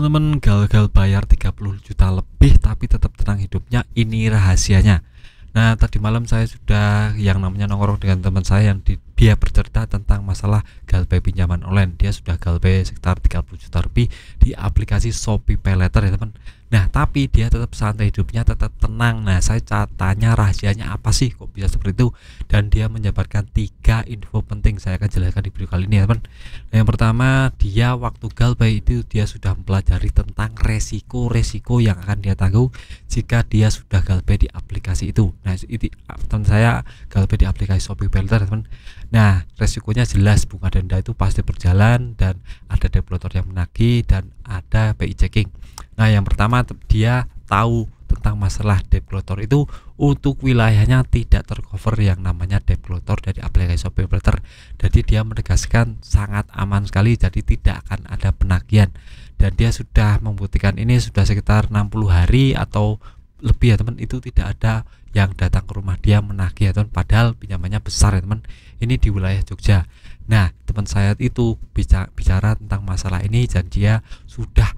Teman-teman gagal bayar 30 juta lebih tapi tetap tenang hidupnya, ini rahasianya. Nah, tadi malam saya sudah yang namanya nongkrong dengan teman saya yang dia bercerita tentang masalah galbay pinjaman online. Dia sudah galbay sekitar 30 juta lebih di aplikasi Shopee Paylater ya teman. Nah, tapi dia tetap santai hidupnya, tetap tenang. Nah, saya tanya rahasianya apa sih kok bisa seperti itu, dan dia menjabarkan 3 info penting. Saya akan jelaskan di video kali ini ya teman. Nah, yang pertama, dia waktu galbay itu dia sudah mempelajari tentang resiko-resiko yang akan dia tanggung jika dia sudah galbay di aplikasi itu. Nah, itu teman saya galbay di aplikasi Shopee Paylater teman. Nah, resikonya jelas, bunga denda itu pasti berjalan, dan ada debitor yang menagih, dan ada BI checking. Nah, yang pertama dia tahu tentang masalah debitor itu untuk wilayahnya tidak tercover yang namanya debitor dari aplikasi Shopee Paylater. Jadi dia menegaskan sangat aman sekali, jadi tidak akan ada penagihan, dan dia sudah membuktikan ini sudah sekitar 60 hari atau lebih ya teman. Itu tidak ada yang datang ke rumah dia menagih ya teman, padahal pinjamannya besar ya teman, ini di wilayah Jogja. Nah, teman saya itu bicara tentang masalah ini, dan dia sudah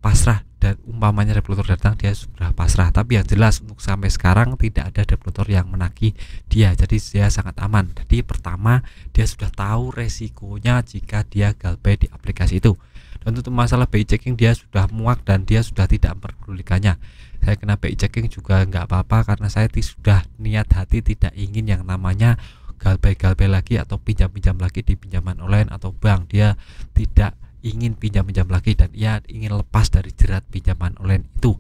pasrah, dan umpamanya debitor datang dia sudah pasrah. Tapi yang jelas untuk sampai sekarang tidak ada debitor yang menagih dia, jadi dia sangat aman. Jadi pertama, dia sudah tahu resikonya jika dia galbay di aplikasi itu. Dan untuk masalah BI checking dia sudah muak, dan dia sudah tidak memperdulikannya. Saya kena BI checking juga nggak apa-apa, karena saya sudah niat hati tidak ingin yang namanya galbay lagi atau pinjam lagi di pinjaman online atau bank. Dia tidak ingin pinjam lagi, dan ia ingin lepas dari jerat pinjaman online itu.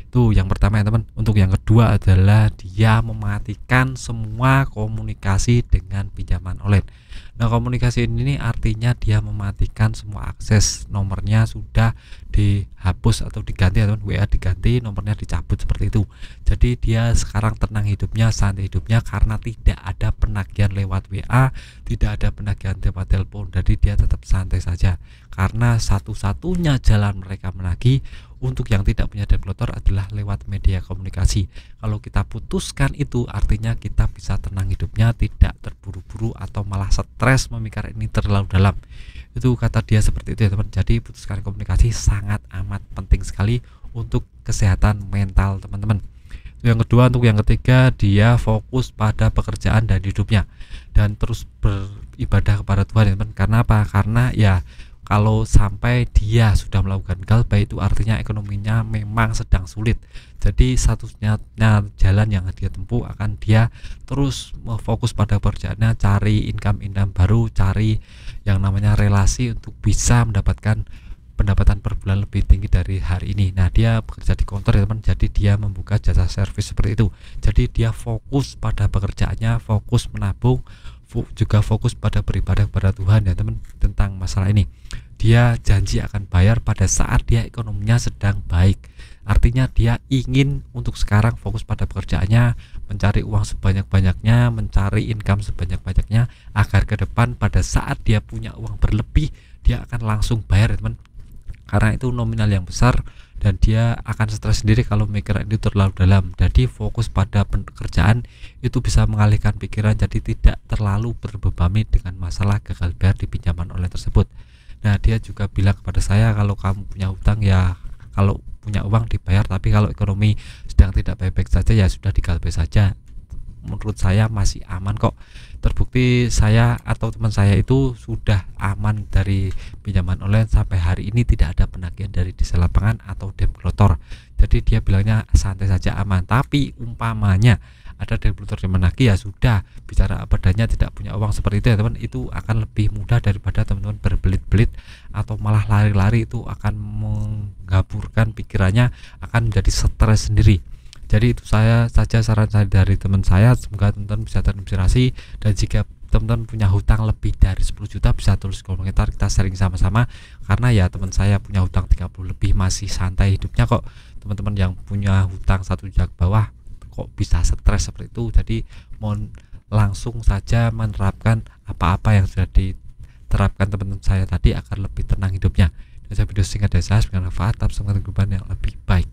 Itu yang pertama ya teman. Untuk yang kedua adalah dia mematikan semua komunikasi dengan pinjaman online. Nah, komunikasi ini artinya dia mematikan semua akses, nomornya sudah dihapus atau diganti ya teman, WA diganti, nomornya dicabut seperti itu. Jadi dia sekarang tenang hidupnya, santai hidupnya, karena tidak ada penagihan lewat WA, tidak ada penagihan lewat telepon. Jadi dia tetap santai saja, karena satu-satunya jalan mereka menagih untuk yang tidak punya debitor adalah lewat media komunikasi. Kalau kita putuskan itu, artinya kita bisa tenang hidupnya, tidak terburu-buru atau malah stres memikirkan ini terlalu dalam. Itu kata dia seperti itu ya teman. Jadi putuskan komunikasi sangat amat penting sekali untuk kesehatan mental teman-teman. Yang kedua, untuk yang ketiga, dia fokus pada pekerjaan dan hidupnya, dan terus beribadah kepada Tuhan ya teman. Karena apa? Karena ya kalau sampai dia sudah melakukan galbay itu artinya ekonominya memang sedang sulit. Jadi satunya jalan yang dia tempuh akan dia terus fokus pada pekerjaannya, cari income baru, cari yang namanya relasi untuk bisa mendapatkan pendapatan per bulan lebih tinggi dari hari ini. Nah, dia bekerja di kantor ya teman, jadi dia membuka jasa servis seperti itu. Jadi dia fokus pada pekerjaannya, fokus menabung, juga fokus pada beribadah kepada Tuhan ya teman. Tentang masalah ini dia janji akan bayar pada saat dia ekonominya sedang baik. Artinya dia ingin untuk sekarang fokus pada pekerjaannya, mencari uang sebanyak-banyaknya, mencari income sebanyak-banyaknya, agar ke depan pada saat dia punya uang berlebih dia akan langsung bayar ya teman, karena itu nominal yang besar, dan dia akan stres sendiri kalau mikir itu terlalu dalam. Jadi fokus pada pekerjaan itu bisa mengalihkan pikiran, jadi tidak terlalu terbebani dengan masalah gagal bayar di pinjaman online tersebut. Nah, dia juga bilang kepada saya, kalau kamu punya hutang ya kalau punya uang dibayar, tapi kalau ekonomi sedang tidak baik-baik saja ya sudah digalbay saja. Menurut saya masih aman kok. Terbukti saya atau teman saya itu sudah aman dari pinjaman online sampai hari ini, tidak ada penagihan dari desa lapangan atau debitor. Jadi dia bilangnya santai saja, aman. Tapi umpamanya ada debitor yang menagih, ya sudah, bicara apa adanya, tidak punya uang seperti itu ya teman. Itu akan lebih mudah daripada teman-teman berbelit-belit atau malah lari-lari. Itu akan menggaburkan pikirannya, akan menjadi stres sendiri. Jadi itu saya saja saran saya dari teman saya. Semoga teman-teman bisa terinspirasi, dan jika teman-teman punya hutang lebih dari 10 juta bisa tulis komentar, kita sharing sama-sama. Karena ya teman saya punya hutang 30 lebih masih santai hidupnya kok. Teman-teman yang punya hutang 1 juta ke bawah kok bisa stres seperti itu. Jadi mohon langsung saja menerapkan apa-apa yang sudah diterapkan teman-teman saya tadi agar lebih tenang hidupnya. Dan saya video singkat dari saya, semoga bermanfaat, tetap semangat kehidupan yang lebih baik.